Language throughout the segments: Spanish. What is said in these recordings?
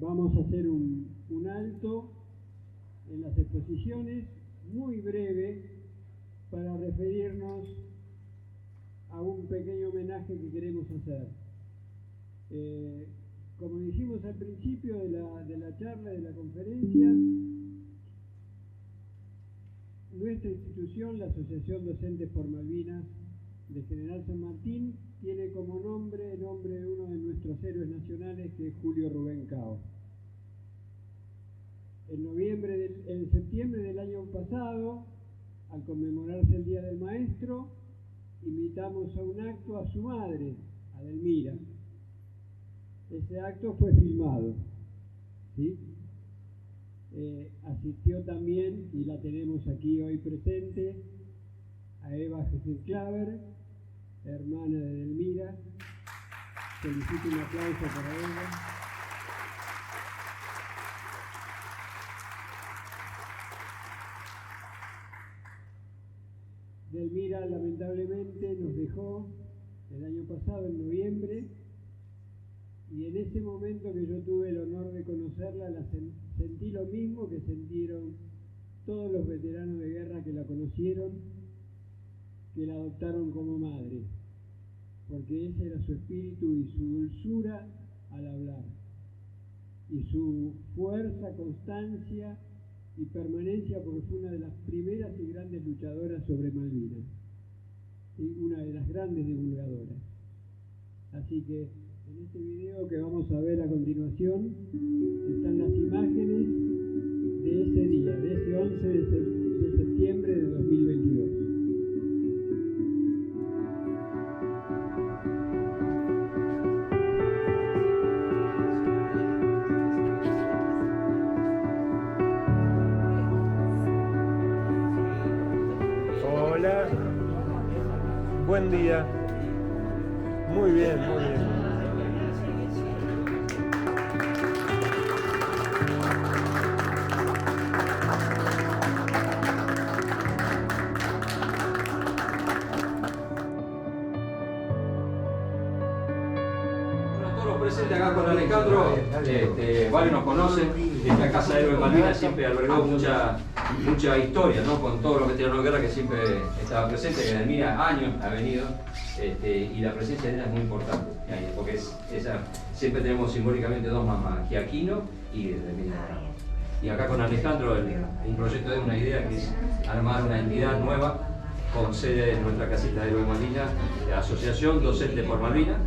vamos a hacer un alto en las exposiciones, muy breve, para referirnos a un pequeño homenaje que queremos hacer. Como dijimos al principio de la charla, de la conferencia, nuestra institución, la Asociación Docentes por Malvinas de General San Martín, tiene como nombre el nombre de uno de nuestros héroes nacionales, que es Julio Rubén Cao. En septiembre del año pasado, al conmemorarse el Día del Maestro, invitamos a un acto a su madre, a Delmira. Ese acto fue filmado, ¿sí? Asistió también, y la tenemos aquí hoy presente, a Eva Gesell-Claver, hermana de Delmira. Felicito, un aplauso para ella. Delmira lamentablemente nos dejó el año pasado, en noviembre, y en ese momento que yo tuve el honor de conocerla, sentí lo mismo que sintieron todos los veteranos de guerra que la conocieron, que la adoptaron como madre, porque ese era su espíritu y su dulzura al hablar, y su fuerza, constancia y permanencia, porque fue una de las primeras y grandes luchadoras sobre Malvinas, y una de las grandes divulgadoras. Así que en este video que vamos a ver a continuación están las imágenes de ese día, de ese 11 de septiembre de 2022. Hola, buen día. Muy bien, muy bien. Acá con Alejandro, varios nos conocen. Esta Casa de Héroes Malvinas siempre albergó mucha historia, ¿no? Con todos los veteranos de guerra que siempre estaban presentes, que Delmira años ha venido, y la presencia de ella es muy importante, porque siempre tenemos simbólicamente dos mamás, Giaquino y Delmira. Y acá con Alejandro, un proyecto de una idea que es armar una entidad nueva con sede en nuestra casita de Héroes Malvinas, la Asociación Docentes por Malvinas.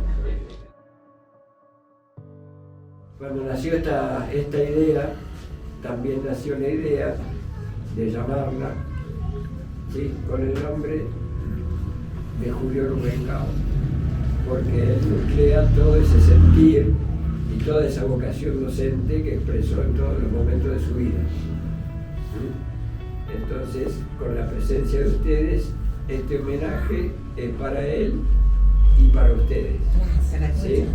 Cuando nació esta idea, también nació la idea de llamarla, ¿sí?, con el nombre de Julio Rubén Cao, porque él nuclea todo ese sentir y toda esa vocación docente que expresó en todos los momentos de su vida. Entonces, con la presencia de ustedes, este homenaje es para él y para ustedes, ¿sí?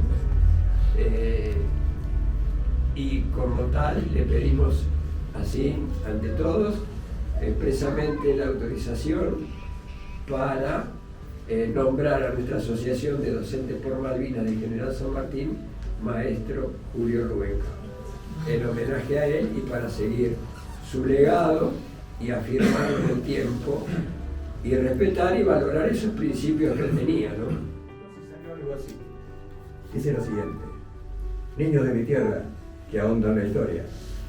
Y como tal le pedimos así ante todos expresamente la autorización para nombrar a nuestra Asociación de Docentes por Malvinas de General San Martín Maestro Julio Rubén Cao, en homenaje a él y para seguir su legado y afirmarlo en el tiempo y respetar y valorar esos principios que él tenía, ¿no? Entonces salió algo así. Dice lo siguiente: niños de mi tierra que ahondan la historia,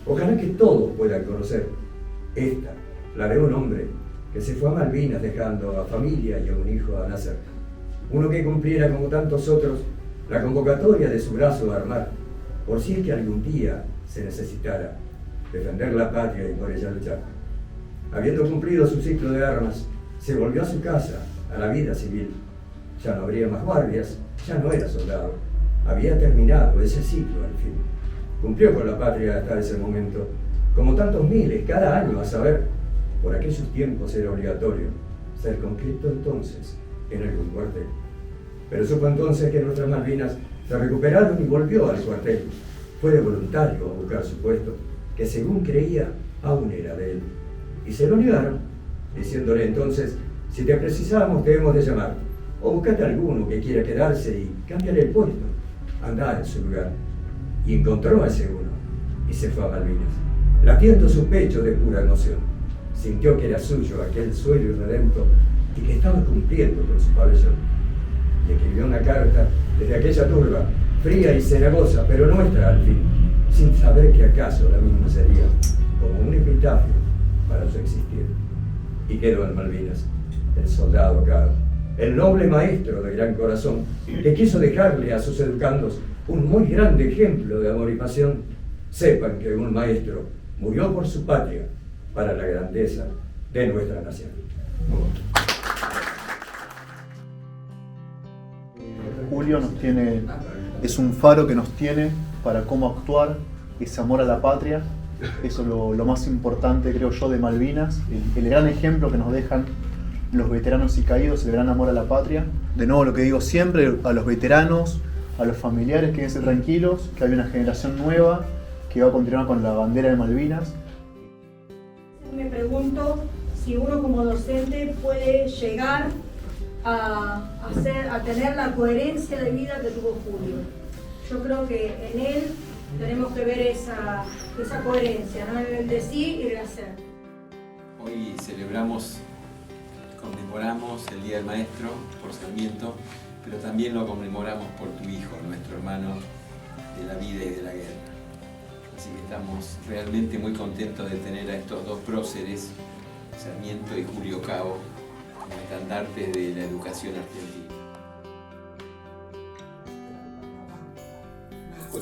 ojalá que todos puedan conocer esta, la de un hombre que se fue a Malvinas dejando a familia y a un hijo a nacer. Uno que cumpliera como tantos otros la convocatoria de su brazo a armar, por si es que algún día se necesitara defender la patria y por ella luchar. Habiendo cumplido su ciclo de armas, se volvió a su casa, a la vida civil. Ya no habría más guardias, ya no era soldado. Había terminado ese ciclo al fin. Cumplió con la patria hasta ese momento, como tantos miles cada año, a saber, por aquellos tiempos era obligatorio ser conscripto entonces en algún cuartel. Pero supo entonces que nuestras Malvinas se recuperaron y volvió al cuartel. Fue de voluntario a buscar su puesto, que según creía aún era de él. Y se lo negaron, diciéndole entonces: si te precisamos te hemos de llamar, o buscate alguno que quiera quedarse y cámbiale el puesto, andá en su lugar. y encontró a ese uno y se fue a Malvinas, latiendo su pecho de pura emoción. Sintió que era suyo aquel sueño irredento y que estaba cumpliendo con su pabellón. Y escribió una carta desde aquella turba, fría y cenagosa, pero nuestra al fin, sin saber que acaso la misma sería como un epitafio para su existir. Y quedó en Malvinas el soldado caro, el noble maestro de gran corazón, que quiso dejarle a sus educandos un muy grande ejemplo de amor y pasión. Sepan que un maestro murió por su patria para la grandeza de nuestra nación. Julio es un faro que nos tiene para cómo actuar, ese amor a la patria. Eso es lo más importante, creo yo, de Malvinas, el gran ejemplo que nos dejan los veteranos y caídos, el gran amor a la patria. De nuevo, lo que digo siempre, a los veteranos, a los familiares, quédense tranquilos, que hay una generación nueva que va a continuar con la bandera de Malvinas. Me pregunto si uno como docente puede llegar a tener la coherencia de vida que tuvo Julio. Yo creo que en él tenemos que ver esa coherencia, ¿no? En el decir y el hacer. Hoy conmemoramos el Día del Maestro por Sarmiento, pero también lo conmemoramos por tu hijo, nuestro hermano de la vida y de la guerra. Así que estamos realmente muy contentos de tener a estos dos próceres, Sarmiento y Julio Cabo, como estandartes de la educación argentina.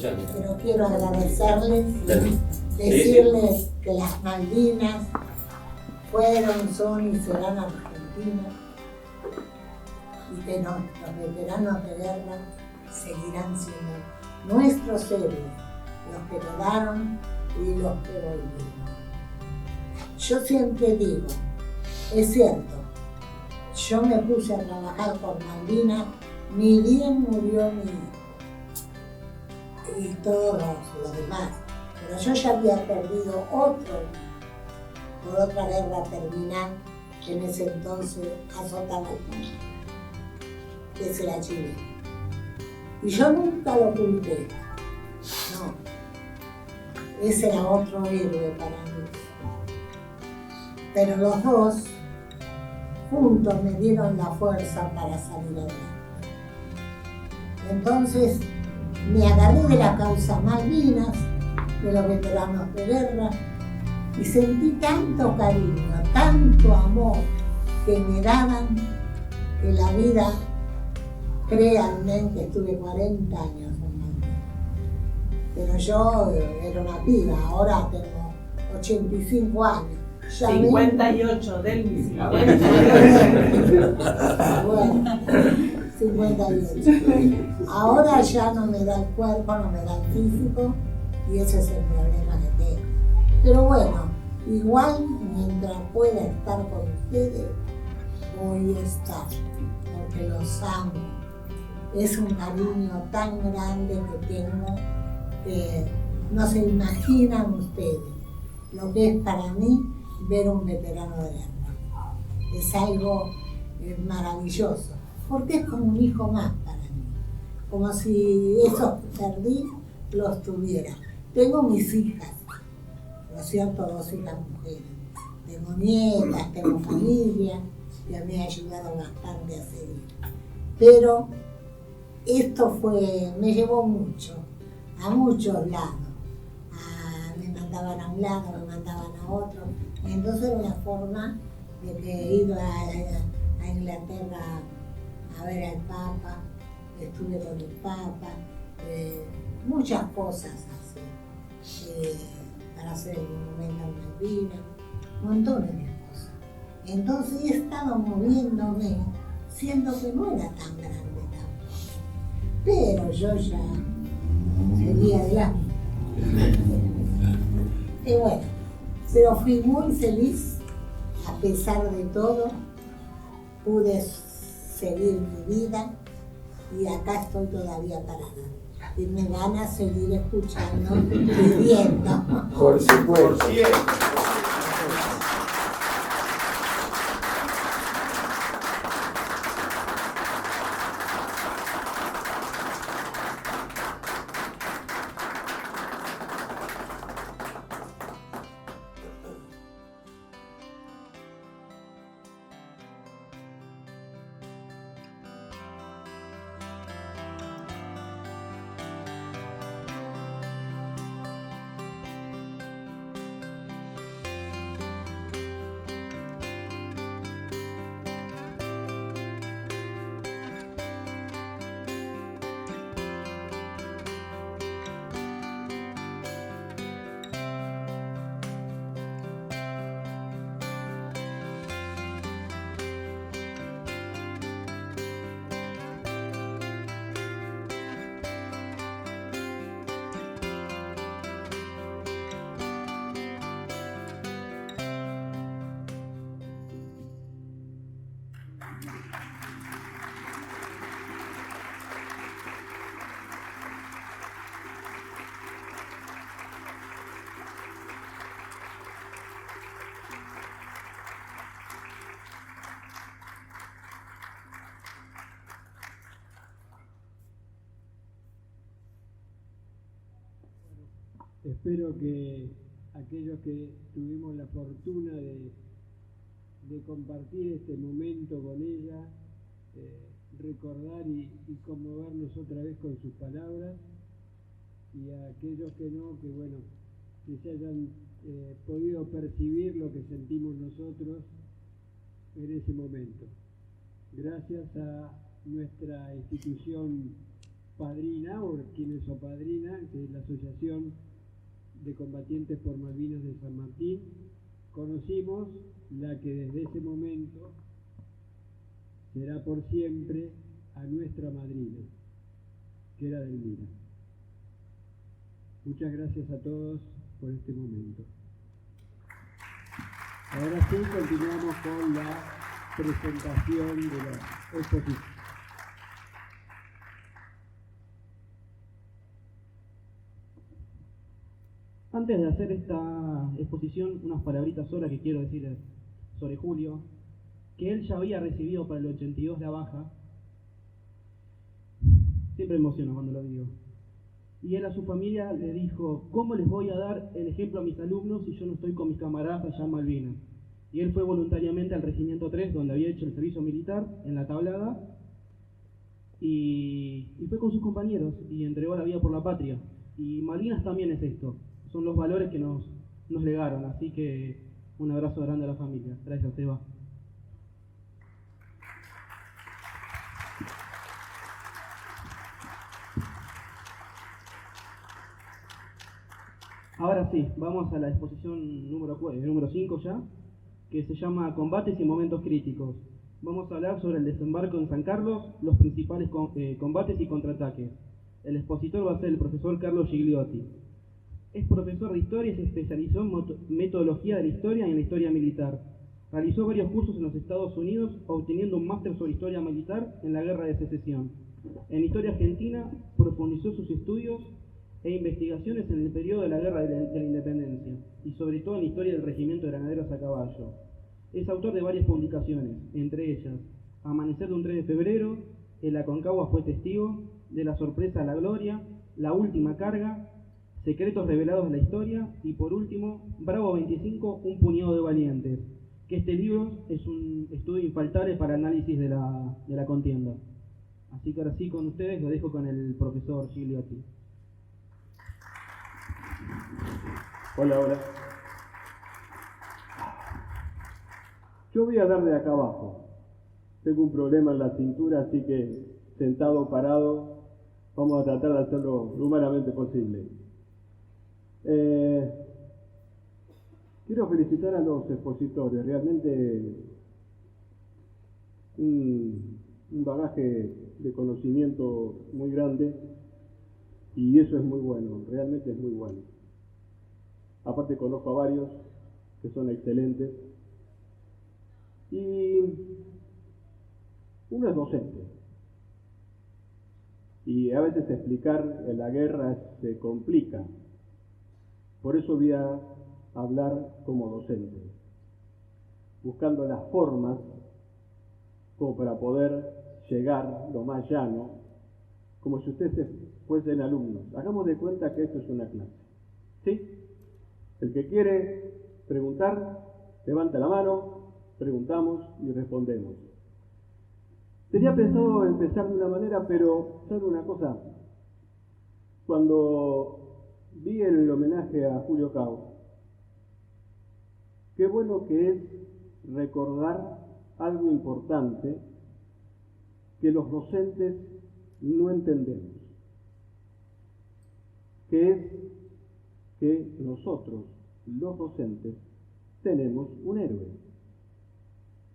Pero quiero agradecerles, decirles que las Malvinas fueron, son y serán Argentina, y que los veteranos de guerra seguirán siendo nuestros héroes, los que quedaron y los que volvieron. Yo siempre digo, es cierto, yo me puse a trabajar por Malvinas, ni bien murió mi hijo y todos los demás, pero yo ya había perdido otro por otra guerra terminal que en ese entonces azotaba el mundo, que es la chilena. Y yo nunca lo culpé, no, ese era otro héroe para mí. Pero los dos juntos me dieron la fuerza para salir adelante. Entonces me agarré de la causa Malvinas, de los veteranos de guerra, y sentí tanto cariño, tanto amor que me daban, que la vida, créanme que estuve 40 años en Malvinas. Pero yo era una piba, ahora tengo 85 años. 58 del mismo. Bueno, 58. Ahora ya no me da el cuerpo, no me da el físico, y ese es el problema que tengo. Pero bueno, igual mientras pueda estar con ustedes, voy a estar, porque los amo. Es un cariño tan grande que tengo que no se imaginan ustedes lo que es para mí ver un veterano de guerra. Es algo maravilloso, porque es como un hijo más para mí, como si esos que perdí los tuviera. Tengo mis hijas, ¿no es cierto? 2 hijas mujeres. Tengo nietas, tengo familia, que me ha ayudado bastante a seguir. Pero esto me llevó mucho, a muchos lados. Me mandaban a un lado, me mandaban a otro. Entonces era una forma de que iba a Inglaterra a ver al Papa, estuve con el Papa, muchas cosas así, para hacer el monumento a Malvinas, montones de cosas. Entonces he estado moviéndome, siendo que no era tan grande tampoco, pero yo ya seguía adelante. Y bueno, pero fui muy feliz, a pesar de todo, pude seguir mi vida y acá estoy todavía parada. Y me van a seguir escuchando y viendo. Por supuesto. espero que aquellos que tuvimos la fortuna de compartir este momento con ella, recordar y conmovernos otra vez con sus palabras, y a aquellos que no, que bueno, que se hayan podido percibir lo que sentimos nosotros en ese momento. Gracias a nuestra institución padrina, o quienes son padrina, que es la Asociación de Combatientes por Malvinas de San Martín, conocimos la que desde ese momento será por siempre a nuestra madrina, que era Delmira. Muchas gracias a todos por este momento. Ahora sí, continuamos con la presentación de la exposición. Antes de hacer esta exposición, unas palabritas solas que quiero decir sobre Julio, que él ya había recibido para el 82 la baja. Siempre me emociono cuando lo digo. Y él a su familia le dijo: ¿cómo les voy a dar el ejemplo a mis alumnos si yo no estoy con mis camaradas allá en Malvinas? Y él fue voluntariamente al Regimiento 3, donde había hecho el servicio militar, en la Tablada, y fue con sus compañeros y entregó la vida por la patria. Y Malvinas también es esto, son los valores que nos legaron, así que un abrazo grande a la familia. Gracias, Seba. Ahora sí, vamos a la exposición número 5 ya, que se llama Combates y Momentos Críticos. Vamos a hablar sobre el desembarco en San Carlos, los principales combates y contraataques. El expositor va a ser el profesor Carlos Gigliotti. Es profesor de historia y se especializó en metodología de la historia y en la historia militar. Realizó varios cursos en los Estados Unidos, obteniendo un máster sobre historia militar en la Guerra de Secesión. En historia argentina profundizó sus estudios e investigaciones en el periodo de la Guerra de la Independencia, y sobre todo en la historia del Regimiento de Granaderos a Caballo. Es autor de varias publicaciones, entre ellas Amanecer de un 3 de febrero, El Aconcagua fue testigo, De la sorpresa a la gloria, La última carga, Secretos revelados de la historia, y por último, Bravo 25, un puñado de valientes, que este libro es un estudio infaltable para análisis de la contienda. Así que ahora sí, con ustedes lo dejo con el profesor Gigliotti. Hola, hola. Yo voy a dar de acá abajo. Tengo un problema en la cintura, así que sentado o parado, vamos a tratar de hacerlo lo humanamente posible. Quiero felicitar a los expositores, realmente un bagaje de conocimiento muy grande, y eso es muy bueno, realmente es muy bueno. Aparte conozco a varios que son excelentes, y uno es docente, y a veces explicar en la guerra se complica. Por eso voy a hablar como docente, buscando las formas como para poder llegar lo más llano, como si ustedes fuesen alumnos. Hagamos de cuenta que esto es una clase, ¿sí? El que quiere preguntar, levanta la mano, preguntamos y respondemos. Tenía pensado empezar de una manera, pero ¿sabe una cosa? Cuando vi el homenaje a Julio Cao, qué bueno que es recordar algo importante que los docentes no entendemos, que es que nosotros, los docentes, tenemos un héroe.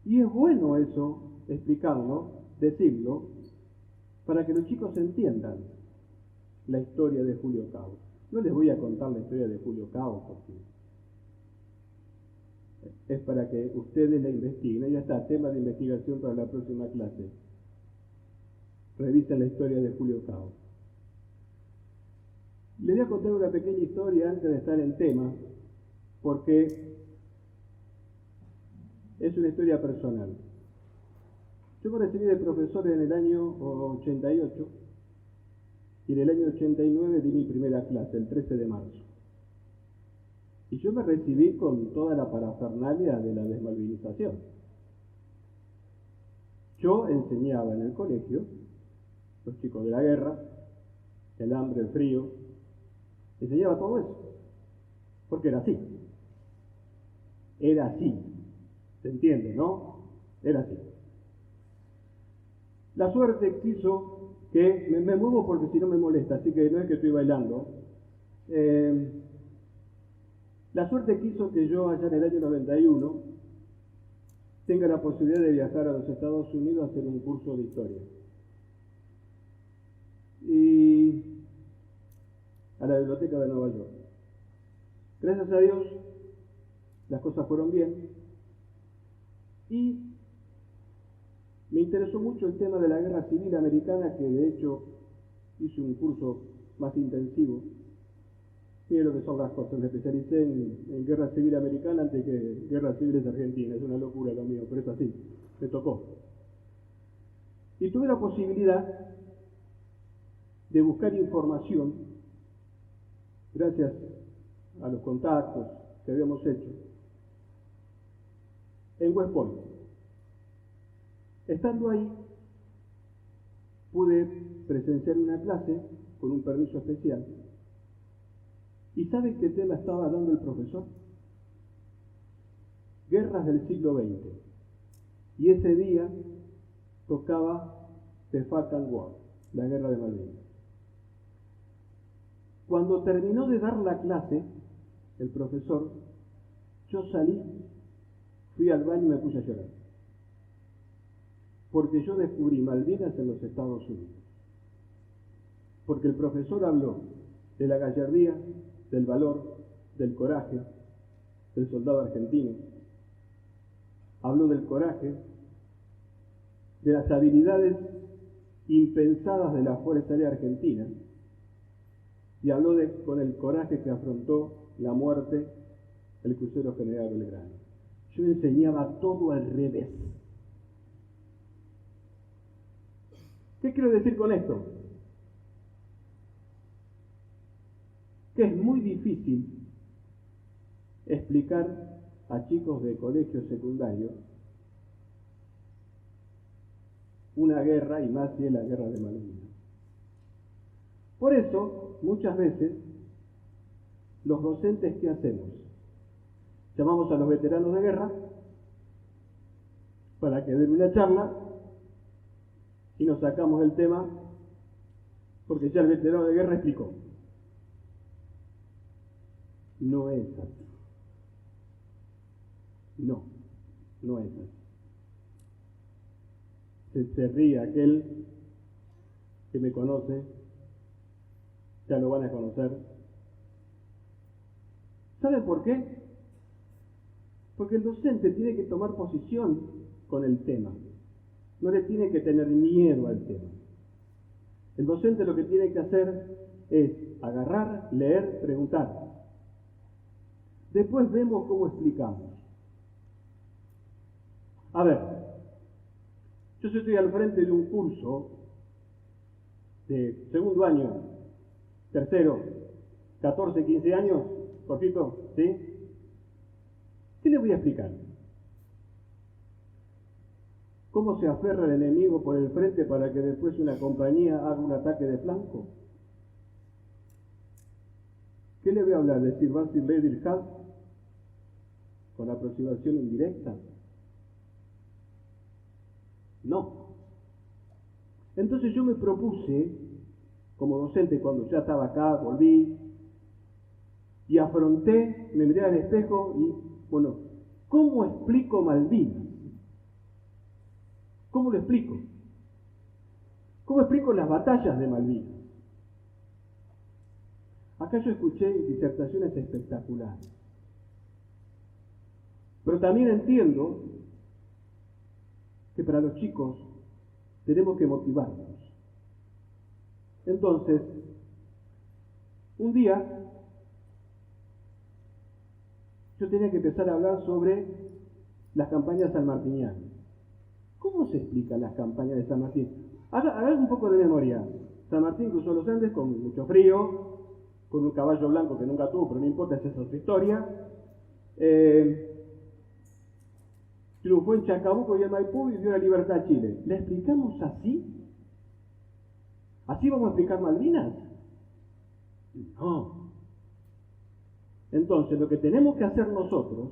Y es bueno eso, explicarlo, decirlo, para que los chicos entiendan la historia de Julio Cao. No les voy a contar la historia de Julio Cao porque es para que ustedes la investiguen. Ya está, tema de investigación para la próxima clase. Revisen la historia de Julio Cao. Les voy a contar una pequeña historia antes de estar en tema, porque es una historia personal. Yo me recibí de profesor en el año 88 y en el año 89 di mi primera clase, el 13 de marzo. Y yo me recibí con toda la parafernalia de la desmalvinización. Yo enseñaba en el colegio, los chicos de la guerra, el hambre, el frío, enseñaba todo eso, porque era así. Era así. ¿Se entiende, no? Era así. La suerte quiso que, me muevo porque si no me molesta, así que no es que estoy bailando. La suerte quiso que yo allá en el año 91 tenga la posibilidad de viajar a los Estados Unidos a hacer un curso de historia. Y a la biblioteca de Nueva York. Gracias a Dios, las cosas fueron bien. Y me interesó mucho el tema de la Guerra Civil Americana, que de hecho hice un curso más intensivo. Mire lo que son las cosas, me especialicé en Guerra Civil Americana antes que Guerra Civiles Argentina. Es una locura lo mío, pero es así, me tocó. Y tuve la posibilidad de buscar información, gracias a los contactos que habíamos hecho, en West Point. Estando ahí, pude presenciar una clase con un permiso especial. ¿Y saben qué tema estaba dando el profesor? Guerras del siglo XX. Y ese día tocaba The Falkland War, la guerra de Malvinas. Cuando terminó de dar la clase, el profesor, yo salí, fui al baño y me puse a llorar. Porque yo descubrí Malvinas en los Estados Unidos. Porque el profesor habló de la gallardía, del valor, del coraje del soldado argentino. Habló del coraje, de las habilidades impensadas de la Fuerza Aérea Argentina. Y habló con el coraje que afrontó la muerte del crucero General Belgrano. Yo enseñaba todo al revés. ¿Qué quiero decir con esto? Que es muy difícil explicar a chicos de colegio secundario una guerra, y más si es la guerra de Malvinas. Por eso, muchas veces, los docentes, ¿qué hacemos? Llamamos a los veteranos de guerra para que den una charla y nos sacamos del tema porque ya el veterano de guerra explicó. No es así. No es así. Se ríe aquel que me conoce, ya lo van a conocer. ¿Saben por qué? Porque el docente tiene que tomar posición con el tema. No le tiene que tener miedo al tema. El docente lo que tiene que hacer es agarrar, leer, preguntar. Después vemos cómo explicamos. A ver, yo estoy al frente de un curso de segundo año, tercero, 14, 15 años, cortito, ¿sí? ¿Qué le voy a explicar? ¿Cómo se aferra el enemigo por el frente para que después una compañía haga un ataque de flanco? ¿Qué le voy a hablar? ¿Decir Basil Lady Hall con aproximación indirecta? No. Entonces yo me propuse, como docente, cuando ya estaba acá, volví, y afronté, me miré al espejo y, bueno, ¿cómo explico Malvinas? ¿Cómo lo explico? ¿Cómo explico las batallas de Malvinas? Acá yo escuché disertaciones espectaculares. Pero también entiendo que para los chicos tenemos que motivarnos. Entonces, un día yo tenía que empezar a hablar sobre las campañas sanmartinianas. ¿Cómo se explican las campañas de San Martín? Hagan un poco de memoria. San Martín cruzó los Andes con mucho frío, con un caballo blanco que nunca tuvo, pero no importa, esa es otra historia. Triunfó en Chacabuco y en Maipú y dio la libertad a Chile. ¿La explicamos así? ¿Así vamos a explicar Malvinas? No. Entonces, lo que tenemos que hacer nosotros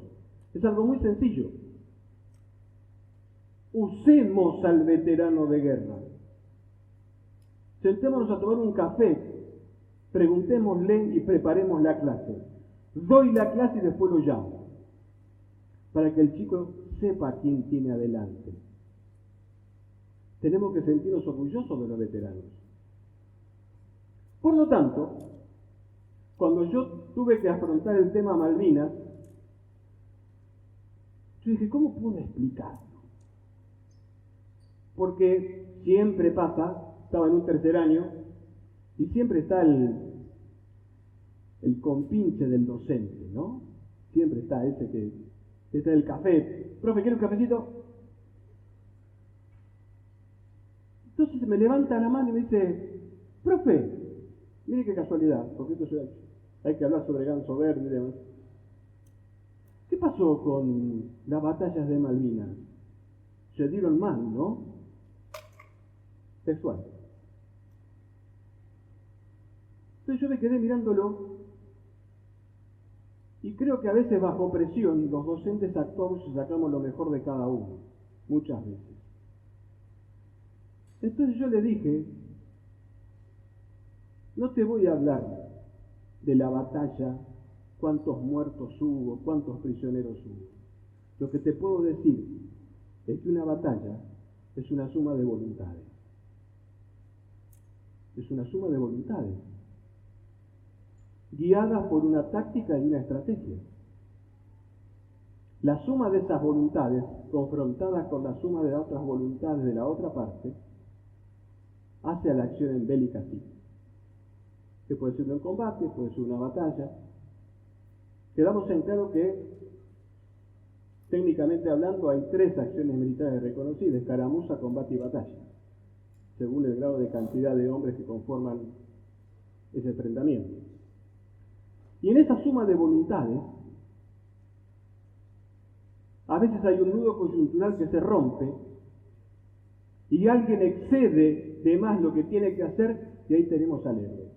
es algo muy sencillo. Usemos al veterano de guerra. Sentémonos a tomar un café, preguntémosle y preparemos la clase. Doy la clase y después lo llamo, para que el chico sepa quién tiene adelante. Tenemos que sentirnos orgullosos de los veteranos. Por lo tanto, cuando yo tuve que afrontar el tema Malvinas, yo dije, ¿cómo puedo explicarlo? Porque siempre pasa, estaba en un tercer año, y siempre está el compinche del docente, ¿no? Siempre está ese que está en el café. Profe, ¿quiere un cafecito? Entonces me levanta la mano y me dice, profe, mire qué casualidad, porque esto hay que hablar sobre Ganso Verde y demás. ¿Qué pasó con las batallas de Malvinas? Se dieron mal, ¿no? Textual. Entonces yo me quedé mirándolo y creo que a veces bajo presión los docentes actuamos y sacamos lo mejor de cada uno, muchas veces. Entonces yo le dije, no te voy a hablar de la batalla, cuántos muertos hubo, cuántos prisioneros hubo. Lo que te puedo decir es que una batalla es una suma de voluntades. Es una suma de voluntades, guiadas por una táctica y una estrategia. La suma de esas voluntades, confrontadas con la suma de las otras voluntades de la otra parte, hace a la acción en bélica así. Que puede ser un combate, puede ser una batalla. Quedamos en claro que, técnicamente hablando, hay 3 acciones militares reconocidas: escaramuza, combate y batalla, según el grado de cantidad de hombres que conforman ese enfrentamiento. Y en esa suma de voluntades, a veces hay un nudo coyuntural que se rompe y alguien excede de más lo que tiene que hacer y ahí tenemos al héroe.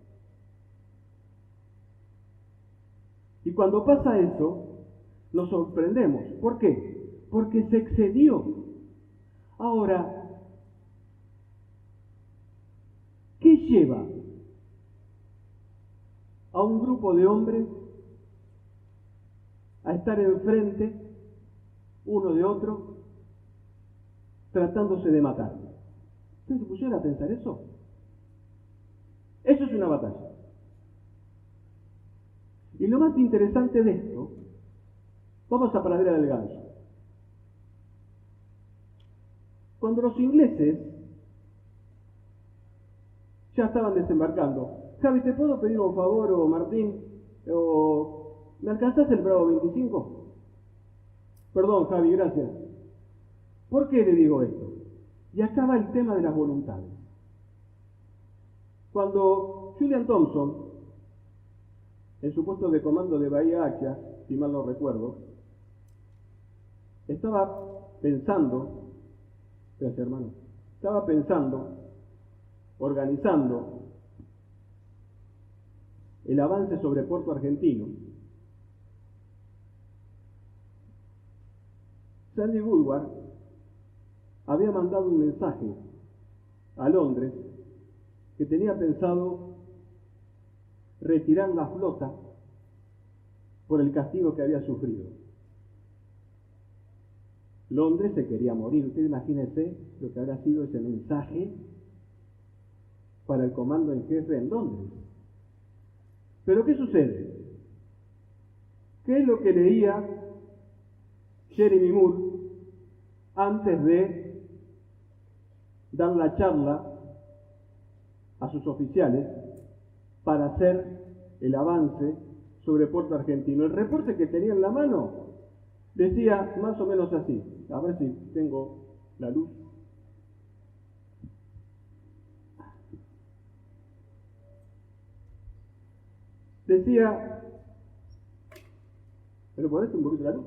Y cuando pasa eso, nos sorprendemos. ¿Por qué? Porque se excedió. Ahora, ¿qué lleva a un grupo de hombres a estar enfrente uno de otro tratándose de matar? ¿Ustedes se pusieron a pensar eso? Eso es una batalla. Y lo más interesante de esto, vamos a Pradera del Ganso. Cuando los ingleses ya estaban desembarcando, Javi, ¿te puedo pedir un favor, o Martín, o me alcanzás el Bravo 25? Perdón, Javi, gracias. ¿Por qué le digo esto? Y acá va el tema de las voluntades. Cuando Julian Thompson, en su puesto de comando de Bahía Accia, si mal no recuerdo, estaba pensando, gracias hermano, organizando el avance sobre Puerto Argentino, Sandy Woodward había mandado un mensaje a Londres que tenía pensado retirar la flota por el castigo que había sufrido. Londres se quería morir. Usted imagínese lo que habrá sido ese mensaje para el comando en jefe en Londres. Pero ¿qué sucede? ¿Qué es lo que leía Jeremy Moore antes de dar la charla a sus oficiales para hacer el avance sobre Puerto Argentino? El reporte que tenía en la mano decía más o menos así. A ver si tengo la luz. Decía, ¿pero ponés un poquito la luz?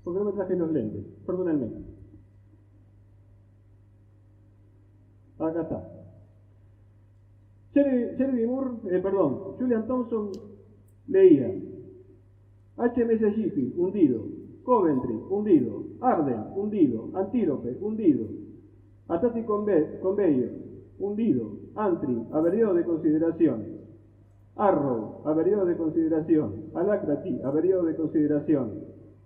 Porque no me traje los lentes, perdónenme. Acá está. Julian Thompson leía HMS Jiffy, hundido. Coventry, hundido. Arden, hundido. Antílope, hundido. Atlantic Conveyor, hundido. Antrim, averiado de consideración. Arrow, averiado de consideración. Alacrity, averiado de consideración.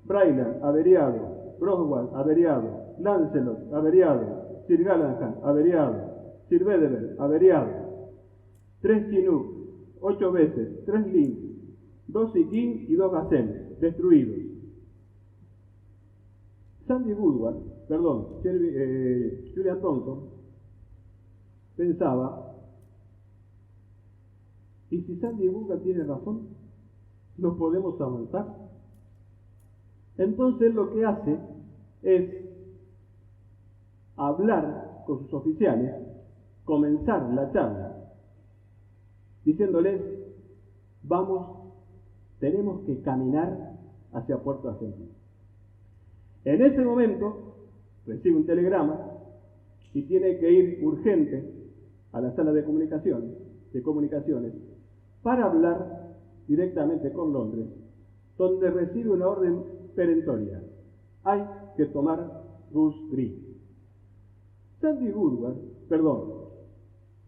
Bryland, averiado. Broswell, averiado. Lancelot, averiado. Sir Galahad, averiado. Sir Bedivere, averiado. 3 Chinook, 8 veces, 3 Lynx, 2 Sikkim y 2 Gazelle, destruidos. Julian Thompson pensaba, ¿y si Sandy Bulga tiene razón? ¿Nos podemos avanzar? Entonces lo que hace es hablar con sus oficiales, comenzar la charla, diciéndoles, tenemos que caminar hacia Puerto Argentino. En ese momento recibe un telegrama y tiene que ir urgente a la sala de comunicaciones para hablar directamente con Londres, donde recibe una orden perentoria. Hay que tomar Goose Green.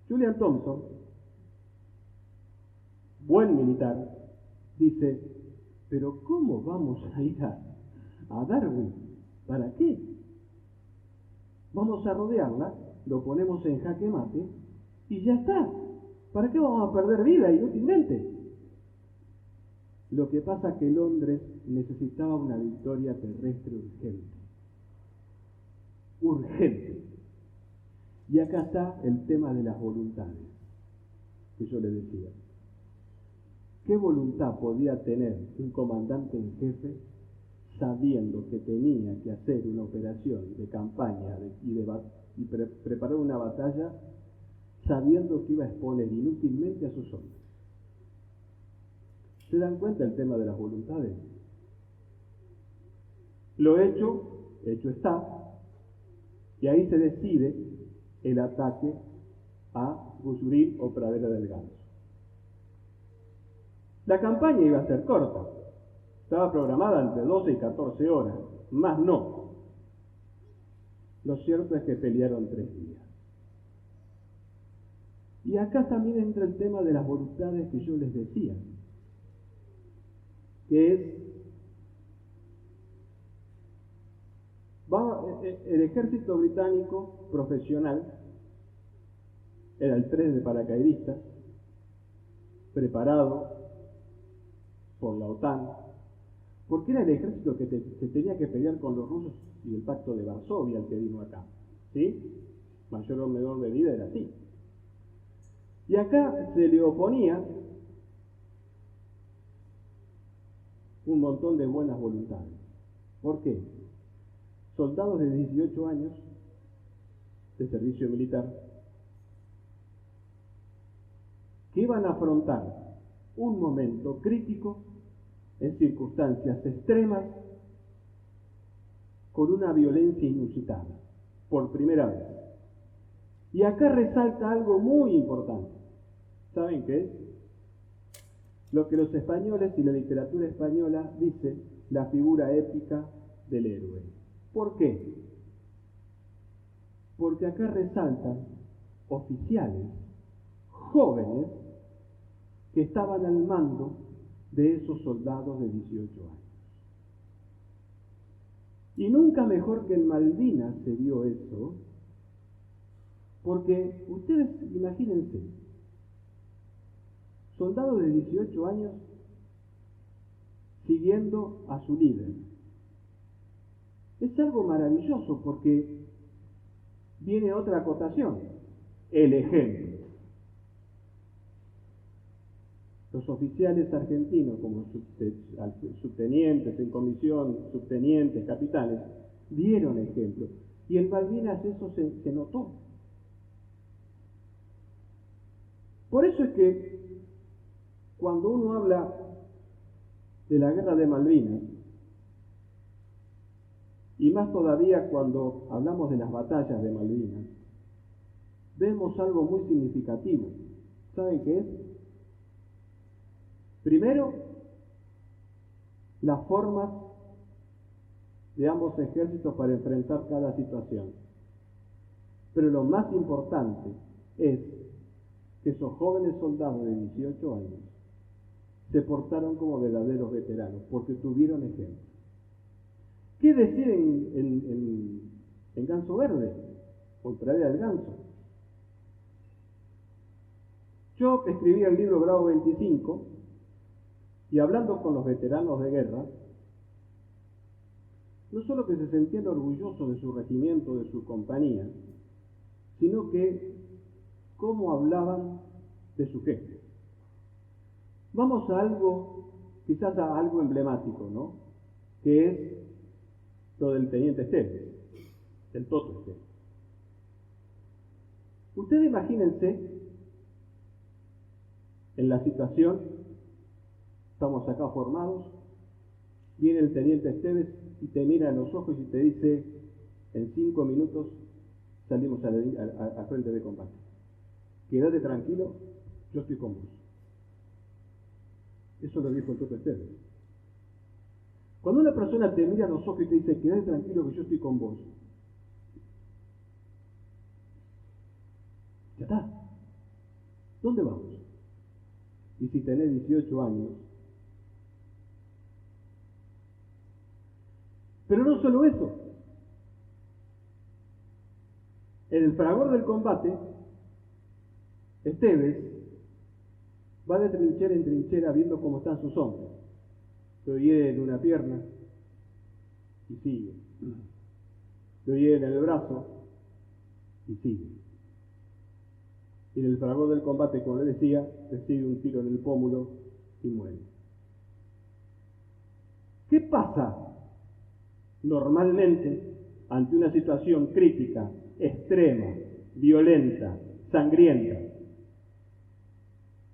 Julian Thompson, buen militar, dice, pero ¿cómo vamos a ir a Darwin? ¿Para qué? Vamos a rodearla, lo ponemos en jaque mate y ya está. ¿Para qué vamos a perder vida inútilmente? Lo que pasa es que Londres necesitaba una victoria terrestre urgente. Y acá está el tema de las voluntades, que yo le decía. ¿Qué voluntad podía tener un comandante en jefe sabiendo que tenía que hacer una operación de campaña y preparar una batalla, sabiendo que iba a exponer inútilmente a sus hombres? ¿Se dan cuenta el tema de las voluntades? Lo hecho está, y ahí se decide el ataque a Busurí o Pradera del Ganso. La campaña iba a ser corta, estaba programada entre 12 y 14 horas, más no. Lo cierto es que pelearon 3 días. Y acá también entra el tema de las voluntades que yo les decía, que es, el ejército británico profesional era el 3 de paracaidistas, preparado por la OTAN, porque era el ejército que se tenía que pelear con los rusos y el pacto de Varsovia, el que vino acá, ¿sí? Mayor o menor medida era así. Y acá se le oponía un montón de buenas voluntades. ¿Por qué? Soldados de 18 años de servicio militar que iban a afrontar un momento crítico en circunstancias extremas con una violencia inusitada, por primera vez. Y acá resalta algo muy importante. ¿Saben qué es? Lo que los españoles y la literatura española dice la figura épica del héroe. ¿Por qué? Porque acá resaltan oficiales jóvenes que estaban al mando de esos soldados de 18 años. Y nunca mejor que en Malvinas se vio eso, porque ustedes imagínense, soldados de 18 años siguiendo a su líder. Es algo maravilloso porque viene otra acotación, el ejemplo. Los oficiales argentinos, como subtenientes en comisión, subtenientes, capitanes, dieron ejemplo. Y en Malvinas eso se notó. Por eso es que cuando uno habla de la guerra de Malvinas, y más todavía cuando hablamos de las batallas de Malvinas, vemos algo muy significativo. ¿Saben qué es? Primero, las formas de ambos ejércitos para enfrentar cada situación. Pero lo más importante es que esos jóvenes soldados de 18 años se portaron como verdaderos veteranos, porque tuvieron ejemplo. ¿Qué decir en Ganso Verde? O en Pradera del Ganso. Yo escribí el libro Bravo 25 y hablando con los veteranos de guerra, no solo que se sentían orgullosos de su regimiento, de su compañía, sino que cómo hablaban de su jefe. Vamos a algo, quizás a algo emblemático, ¿no? Que es lo del teniente Esteves, el Toto Esteves. Ustedes imagínense en la situación, estamos acá formados, viene el teniente Esteves y te mira en los ojos y te dice, en 5 minutos salimos a frente de combate. Quédate tranquilo, yo estoy con vos. Eso lo dijo el Toto Esteves. Cuando una persona te mira a los ojos y te dice, quédate tranquilo que yo estoy con vos, ya está. ¿Dónde vamos? Y si tenés 18 años. Pero no solo eso. En el fragor del combate, Esteves va de trinchera en trinchera viendo cómo están sus hombres. Lo hiere en una pierna y sigue. Lo hiere en el brazo y sigue. Y en el fragor del combate, como le decía, recibe un tiro en el pómulo y muere. ¿Qué pasa normalmente ante una situación crítica, extrema, violenta, sangrienta,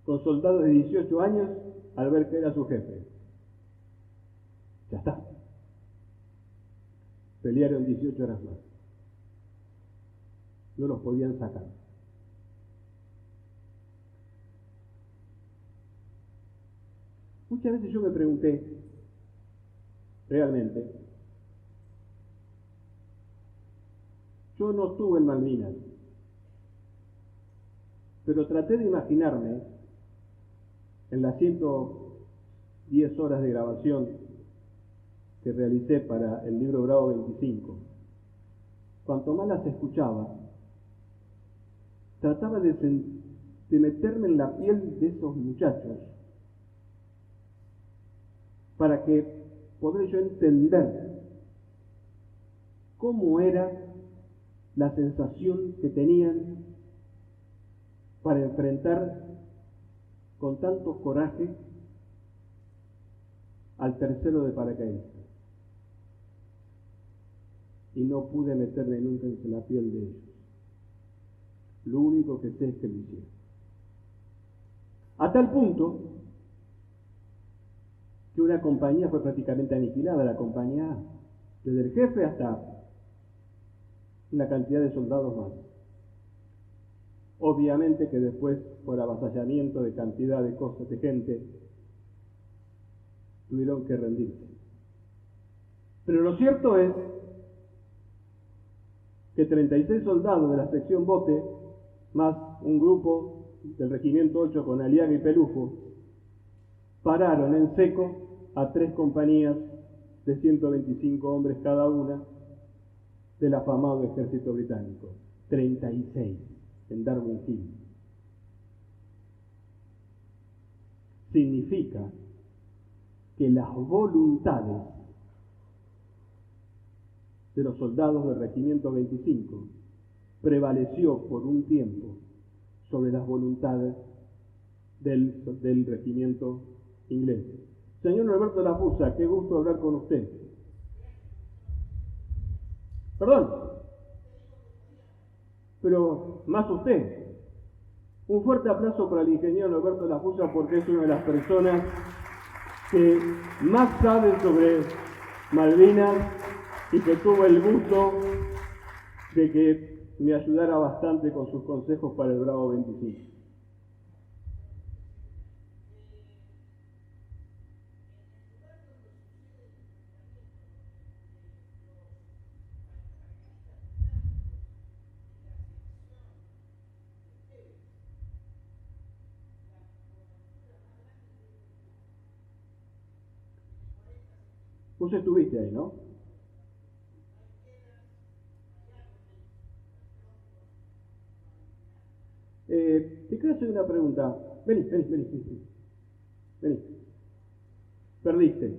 con soldados de 18 años al ver que era su jefe? Ya está. Pelearon 18 horas más. No los podían sacar. Muchas veces yo me pregunté, realmente, yo no estuve en Malvinas, pero traté de imaginarme en las 110 horas de grabación que realicé para el libro Bravo 25. Cuanto más las escuchaba, trataba de meterme en la piel de esos muchachos para que poder yo entender cómo era la sensación que tenían para enfrentar con tanto coraje al tercero de paracaidistas. Y no pude meterme nunca en la piel de ellos. Lo único que sé es que lo hicieron. A tal punto que una compañía fue prácticamente aniquilada, la compañía A, desde el jefe hasta una cantidad de soldados más. Obviamente que después, por avasallamiento de cantidad de cosas, de gente, tuvieron que rendirse. Pero lo cierto es que 36 soldados de la sección Bote, más un grupo del regimiento 8 con Aliaga y Pelufo, pararon en seco a 3 compañías de 125 hombres cada una del afamado ejército británico. 36 en Darwin Hill. Significa que las voluntades de los soldados del regimiento 25 prevaleció por un tiempo sobre las voluntades del regimiento inglés. Señor Norberto Lafusa, qué gusto hablar con usted. Perdón, pero más usted. Un fuerte aplauso para el ingeniero Norberto Lafusa porque es una de las personas que más saben sobre Malvinas y que tuvo el gusto de que me ayudara bastante con sus consejos para el Bravo 25. Vos estuviste ahí, ¿no? Te quiero hacer una pregunta. Vení. Perdiste.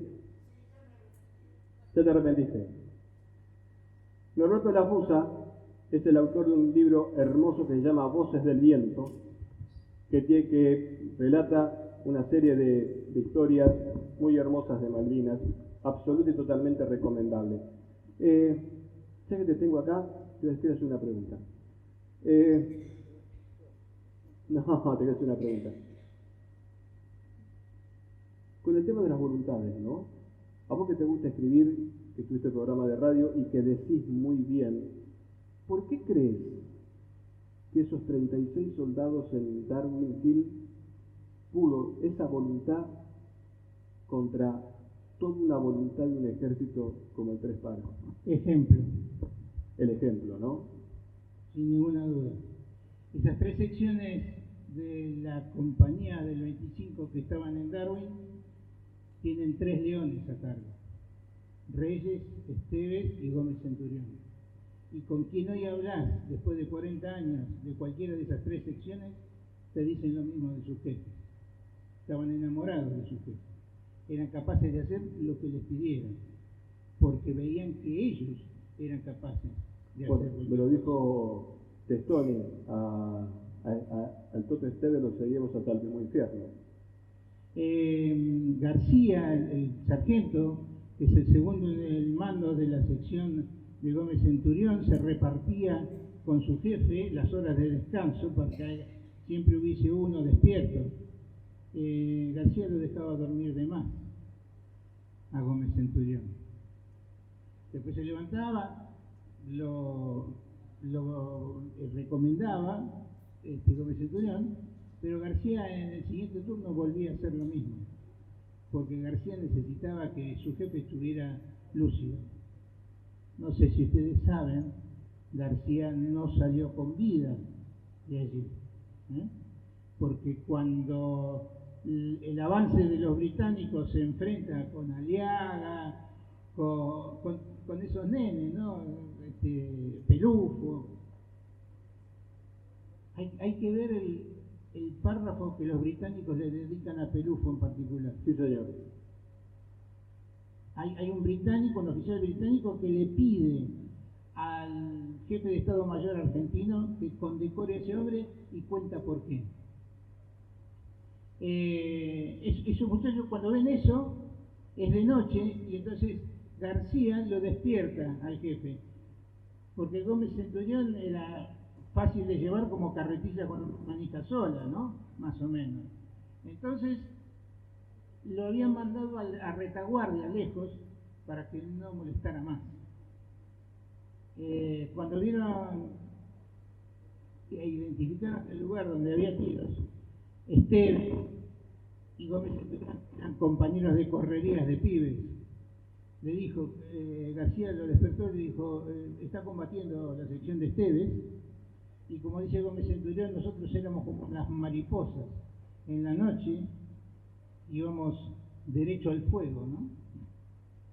Ya te arrepentiste. Norberto Lafusa es el autor de un libro hermoso que se llama Voces del Viento, que relata una serie de historias muy hermosas de Malvinas, absoluta y totalmente recomendable. Ya que te tengo acá, te quiero hacer una pregunta. No, te quiero hacer una pregunta. Con el tema de las voluntades, ¿no? A vos que te gusta escribir, que tuviste programa de radio y que decís muy bien, ¿por qué crees que esos 36 soldados en Darwin Hill pudo esa voluntad contra toda una voluntad de un ejército como el Tres Palos? Ejemplo. El ejemplo, ¿no? Sin ninguna duda. Esas 3 secciones de la compañía del 25 que estaban en Darwin tienen 3 leones a cargo: Reyes, Esteves y Gómez Centurión. Y con quien hoy hablas, después de 40 años, de cualquiera de esas 3 secciones, te dicen lo mismo de sus jefes. Estaban enamorados de sus jefes. Eran capaces de hacer lo que les pidieran, porque veían que ellos eran capaces de hacer. Me lo dijo Testoni, al Toto Esteves lo seguimos hasta el mismo infierno. García, el sargento, que es el segundo en el mando de la sección de Gómez Centurión, se repartía con su jefe las horas de descanso para que siempre hubiese uno despierto. García lo dejaba dormir de más a Gómez Centurión. Después se levantaba, lo recomendaba Gómez Centurión, pero García en el siguiente turno volvía a hacer lo mismo, porque García necesitaba que su jefe estuviera lúcido. No sé si ustedes saben, García no salió con vida de allí, porque cuando el avance de los británicos se enfrenta con Aliaga, con esos nenes, ¿no? Pelufo. Hay que ver el párrafo que los británicos le dedican a Pelufo en particular. Sí, señor. Hay un británico, un oficial británico, que le pide al jefe de Estado Mayor argentino que condecore a ese hombre y cuenta por qué. Esos muchachos, cuando ven eso, es de noche, y entonces García lo despierta al jefe, porque Gómez Centurión era fácil de llevar como carretilla con una manija sola, ¿no? Más o menos. Entonces lo habían mandado a retaguardia, lejos, para que no molestara más. Cuando vieron e identificaron el lugar donde había tiros, Esteves y Gómez eran compañeros de correrías de pibes. Le dijo, García lo despertó y le dijo, está combatiendo la sección de Esteves, y como dice Gómez Centurión, nosotros éramos como las mariposas. En la noche íbamos derecho al fuego, ¿no?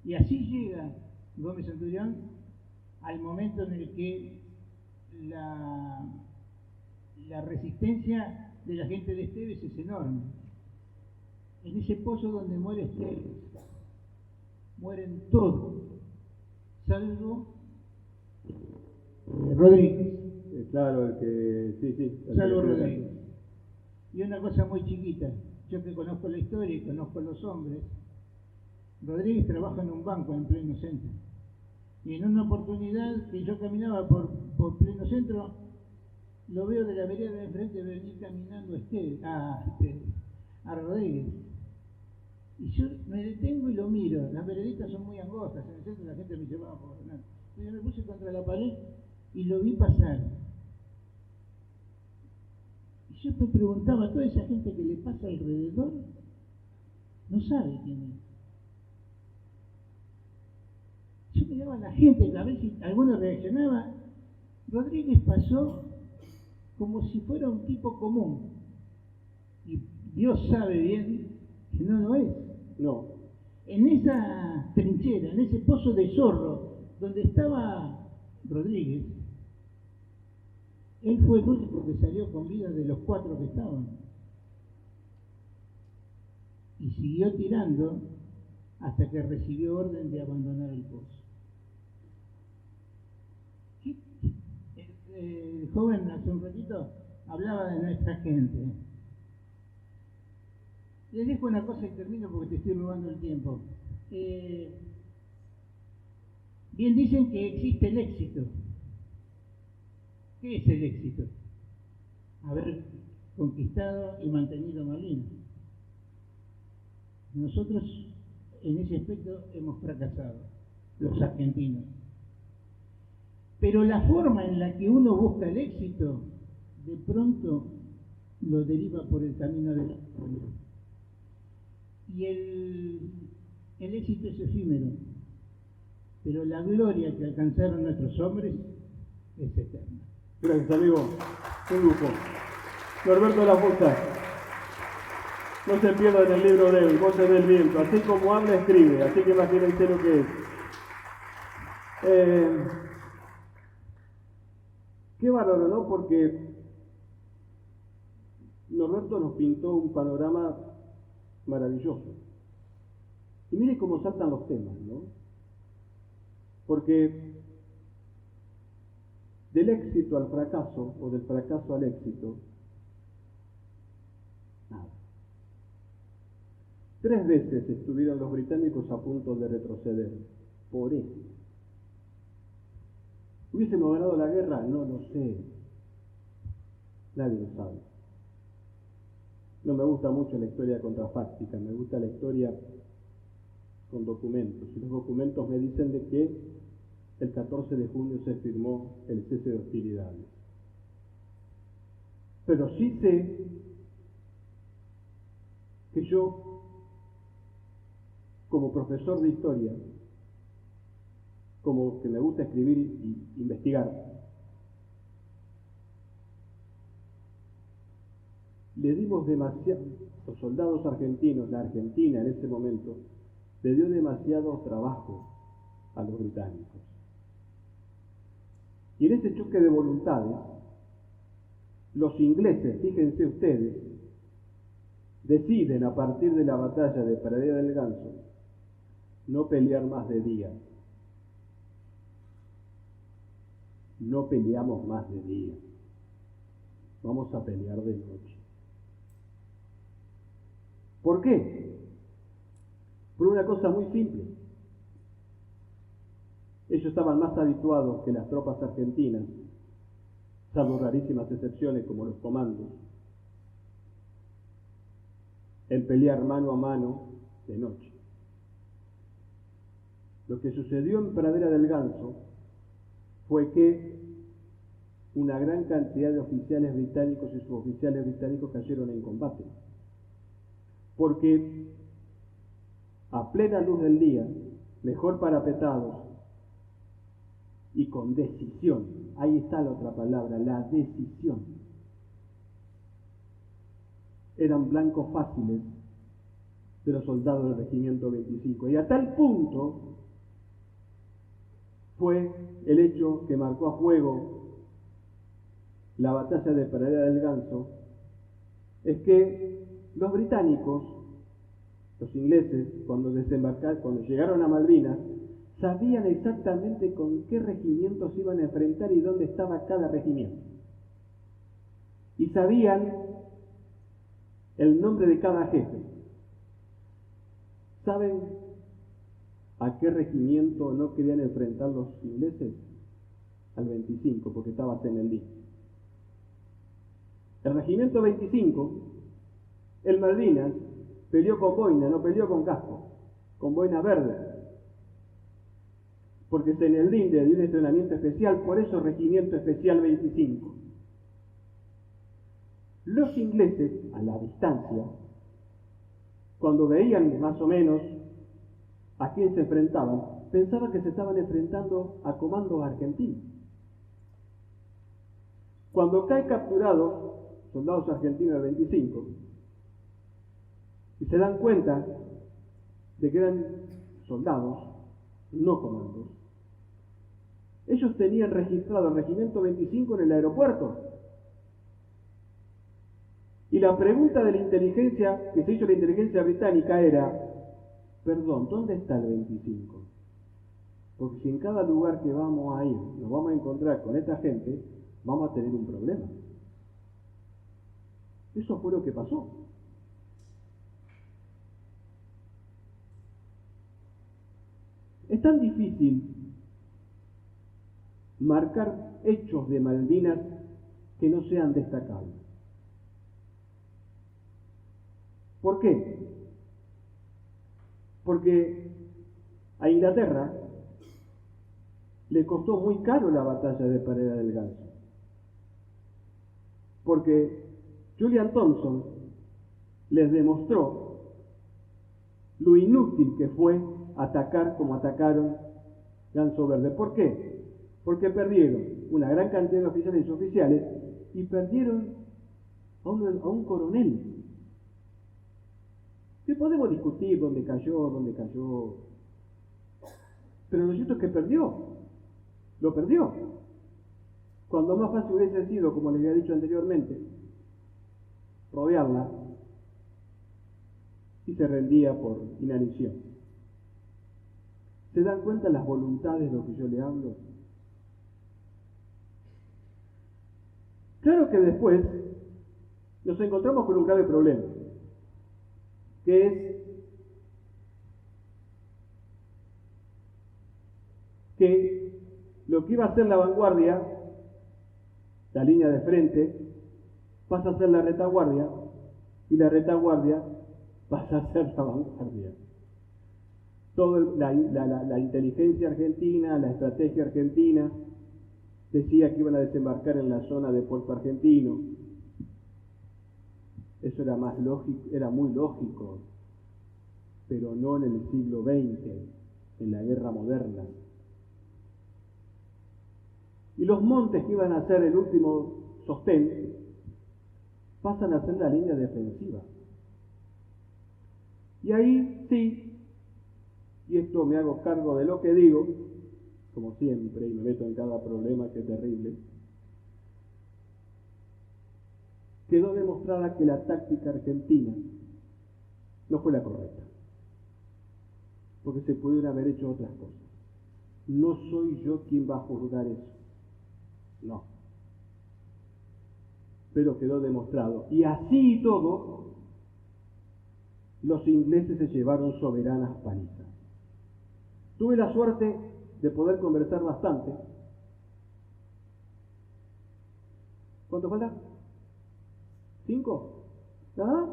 Y así llega Gómez Centurión al momento en el que la resistencia de la gente de Esteves es enorme. En ese pozo donde muere Esteves, mueren todos, salvo Rodríguez. Claro, el que... Sí. Salvo Rodríguez. Y una cosa muy chiquita, yo que conozco la historia y conozco los hombres, Rodríguez trabaja en un banco en pleno centro. Y en una oportunidad que yo caminaba por pleno centro, lo veo de la vereda de enfrente venir caminando a Rodríguez. Y yo me detengo y lo miro. Las vereditas son muy angostas, en el centro la gente me llevaba por Fernando. Yo me puse contra la pared y lo vi pasar. Y yo me preguntaba, toda esa gente que le pasa alrededor no sabe quién es. Yo miraba a la gente, a ver si alguno reaccionaba. Rodríguez pasó como si fuera un tipo común. Y Dios sabe bien que no lo es. No. En esa trinchera, en ese pozo de zorro, donde estaba Rodríguez, él fue el único que salió con vida de los 4 que estaban. Y siguió tirando hasta que recibió orden de abandonar el pozo. El joven hace un ratito hablaba de nuestra gente. Les dejo una cosa y termino porque te estoy robando el tiempo. Bien dicen que existe el éxito. ¿Qué es el éxito? Haber conquistado y mantenido Malvinas. Nosotros en ese aspecto hemos fracasado, los argentinos. Pero la forma en la que uno busca el éxito, de pronto lo deriva por el camino de la gloria. Y el éxito es efímero, pero la gloria que alcanzaron nuestros hombres es eterna. Gracias, amigo. Un lujo. Norberto Lafusta. No se pierdan el libro de él, Voces del Viento. Así como habla, escribe. Así que imagínense lo que es. Qué bárbaro, ¿no? Porque Norberto nos pintó un panorama maravilloso. Y mire cómo saltan los temas, ¿no? Porque del éxito al fracaso, o del fracaso al éxito, nada. 3 veces estuvieron los británicos a punto de retroceder, por eso. ¿Hubiésemos ganado la guerra? No lo sé. Nadie lo sabe. No me gusta mucho la historia contrafáctica, me gusta la historia con documentos. Y los documentos me dicen de que el 14 de junio se firmó el cese de hostilidades. Pero sí sé que yo, como profesor de historia, como que me gusta escribir y investigar, le dimos demasiado, los soldados argentinos, la Argentina en ese momento, le dio demasiado trabajo a los británicos. Y en ese choque de voluntades, los ingleses, fíjense ustedes, deciden a partir de la batalla de Pradera del Ganso no pelear más de día. No peleamos más de día. Vamos a pelear de noche. ¿Por qué? Por una cosa muy simple. Ellos estaban más habituados que las tropas argentinas, salvo rarísimas excepciones como los comandos, en pelear mano a mano de noche. Lo que sucedió en Pradera del Ganso fue que una gran cantidad de oficiales británicos y suboficiales británicos cayeron en combate. Porque a plena luz del día, mejor parapetados y con decisión, ahí está la otra palabra, la decisión, eran blancos fáciles de los soldados del Regimiento 25. Y a tal punto fue el hecho que marcó a fuego la batalla de Pradera del Ganso, es que los británicos, los ingleses, cuando desembarcaron, cuando llegaron a Malvinas, sabían exactamente con qué regimientos se iban a enfrentar y dónde estaba cada regimiento. Y sabían el nombre de cada jefe. ¿Saben a qué regimiento no querían enfrentar los ingleses? Al 25, porque estaba en el día. El regimiento 25, el Malvinas, peleó con boina, no peleó con casco, con boina verde. Porque se en el rinde de un entrenamiento especial, por eso Regimiento Especial 25. Los ingleses, a la distancia, cuando veían más o menos a quién se enfrentaban, pensaban que se estaban enfrentando a comandos argentinos. Cuando caen capturados soldados argentinos del 25, y se dan cuenta de que eran soldados, no comandos, ellos tenían registrado el Regimiento 25 en el aeropuerto. Y la pregunta de la inteligencia, que se hizo la inteligencia británica era, perdón, ¿dónde está el 25? Porque si en cada lugar que vamos a ir nos vamos a encontrar con esta gente, vamos a tener un problema. Eso fue lo que pasó. Es tan difícil marcar hechos de Malvinas que no sean destacables. ¿Por qué? Porque a Inglaterra le costó muy caro la batalla de Pereira del Ganso. Porque Julian Thompson les demostró lo inútil que fue atacar como atacaron Ganso Verde. ¿Por qué? Porque perdieron una gran cantidad de oficiales y suboficiales y perdieron a un coronel. Que podemos discutir dónde cayó, pero lo cierto es que lo perdió. Cuando más fácil hubiese sido, como les había dicho anteriormente, rodearla, y se rendía por inanición. ¿Se dan cuenta las voluntades de lo que yo le hablo? Claro que después nos encontramos con un grave problema, que es que lo que iba a ser la vanguardia, la línea de frente, pasa a ser la retaguardia, y la retaguardia pasa a ser la vanguardia. Toda la inteligencia argentina, la estrategia argentina, decía que iban a desembarcar en la zona de Puerto Argentino. Eso era más lógico, era muy lógico, pero no en el siglo XX, en la guerra moderna. Y los montes que iban a ser el último sostén pasan a ser la línea defensiva. Y ahí sí, y esto me hago cargo de lo que digo, como siempre, y me meto en cada problema que es terrible, quedó demostrada que la táctica argentina no fue la correcta, porque se pudieron haber hecho otras cosas. No soy yo quien va a juzgar eso, no, pero quedó demostrado. Y así y todo, los ingleses se llevaron soberanas palizas. Tuve la suerte de poder conversar bastante. ¿Cuánto falta? ¿5? ¿Nada?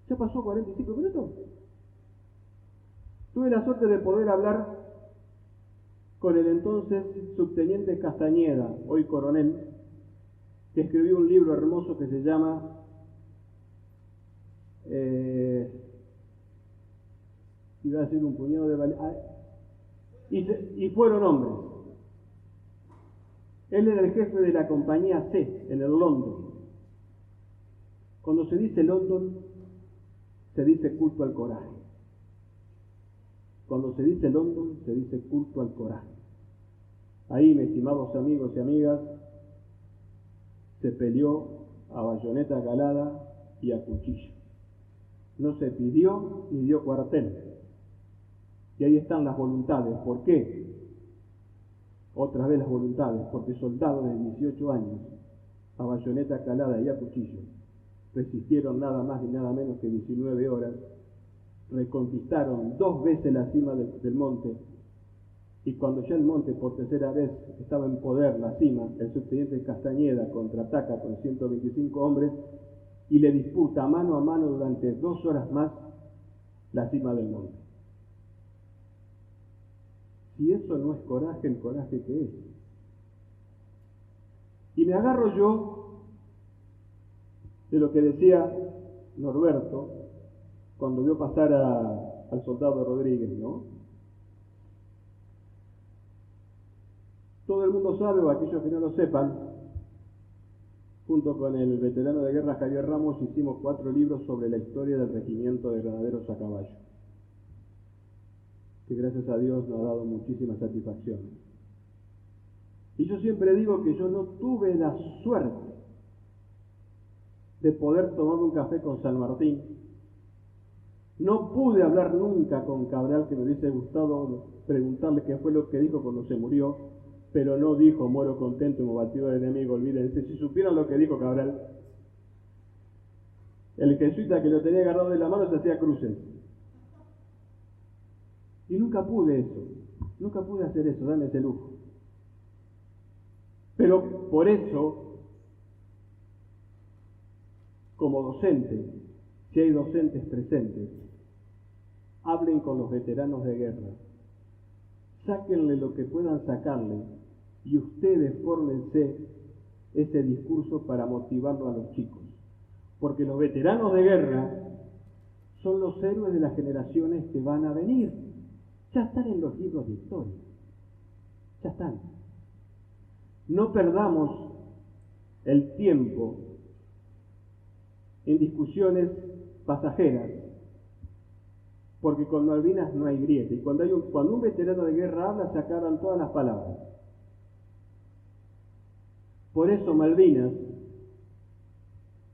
¿Ya pasó 45 minutos? Tuve la suerte de poder hablar con el entonces subteniente Castañeda, hoy coronel, que escribió un libro hermoso que se llama iba a decir un puñado de y fueron hombres. Él era el jefe de la compañía C en el London. Cuando se dice London, se dice culto al coraje. Cuando se dice London, se dice culto al coraje. Ahí, mis estimados amigos y amigas, se peleó a bayoneta calada y a cuchillo. No se pidió ni dio cuartel. Y ahí están las voluntades. ¿Por qué? Otra vez las voluntades. Porque soldados de 18 años, a bayoneta calada y a cuchillo, resistieron nada más ni nada menos que 19 horas, reconquistaron 2 veces la cima del monte y cuando ya el monte por tercera vez estaba en poder, la cima, el subteniente Castañeda contraataca con 125 hombres y le disputa mano a mano durante 2 horas más la cima del monte. Si eso no es coraje, el coraje que es. Y me agarro yo de lo que decía Norberto cuando vio pasar al soldado Rodríguez, ¿no? Todo el mundo sabe, o aquellos que no lo sepan, junto con el veterano de guerra Javier Ramos hicimos 4 libros sobre la historia del regimiento de granaderos a caballo, que gracias a Dios nos ha dado muchísima satisfacción. Y yo siempre digo que yo no tuve la suerte de poder tomar un café con San Martín. No pude hablar nunca con Cabral, que me hubiese gustado preguntarle qué fue lo que dijo cuando se murió, pero no dijo muero contento y me batió el enemigo, olvídense. Si supieran lo que dijo Cabral, el jesuita que lo tenía agarrado de la mano se hacía cruces. Y nunca pude hacer eso, dame ese lujo. Pero por eso, como docente, si hay docentes presentes, hablen con los veteranos de guerra, sáquenle lo que puedan sacarle y ustedes fórmense ese discurso para motivarlo a los chicos. Porque los veteranos de guerra son los héroes de las generaciones que van a venir. Ya están en los libros de historia. Ya están. No perdamos el tiempo en discusiones pasajeras, porque con Malvinas no hay grieta, y cuando un veterano de guerra habla, se acaban todas las palabras. Por eso Malvinas,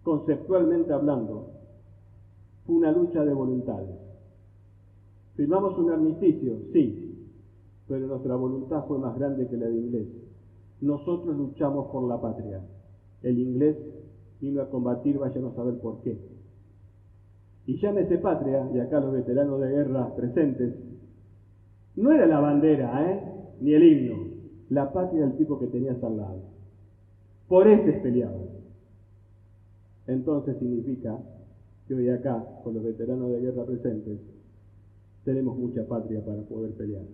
conceptualmente hablando, fue una lucha de voluntades. Firmamos un armisticio, sí, pero nuestra voluntad fue más grande que la de inglés. Nosotros luchamos por la patria. El inglés vino a combatir, vayan a saber por qué. Y llámese patria, y acá los veteranos de guerra presentes, no era la bandera, ni el himno, la patria del tipo que tenías al lado. Por ese peleaban. Entonces significa que hoy acá, con los veteranos de guerra presentes, tenemos mucha patria para poder pelear.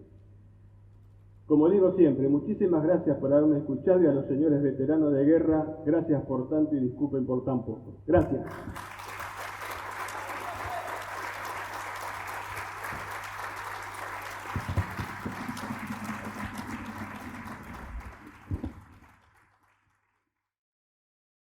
Como digo siempre, muchísimas gracias por haberme escuchado, y a los señores veteranos de guerra, gracias por tanto y disculpen por tan poco. Gracias.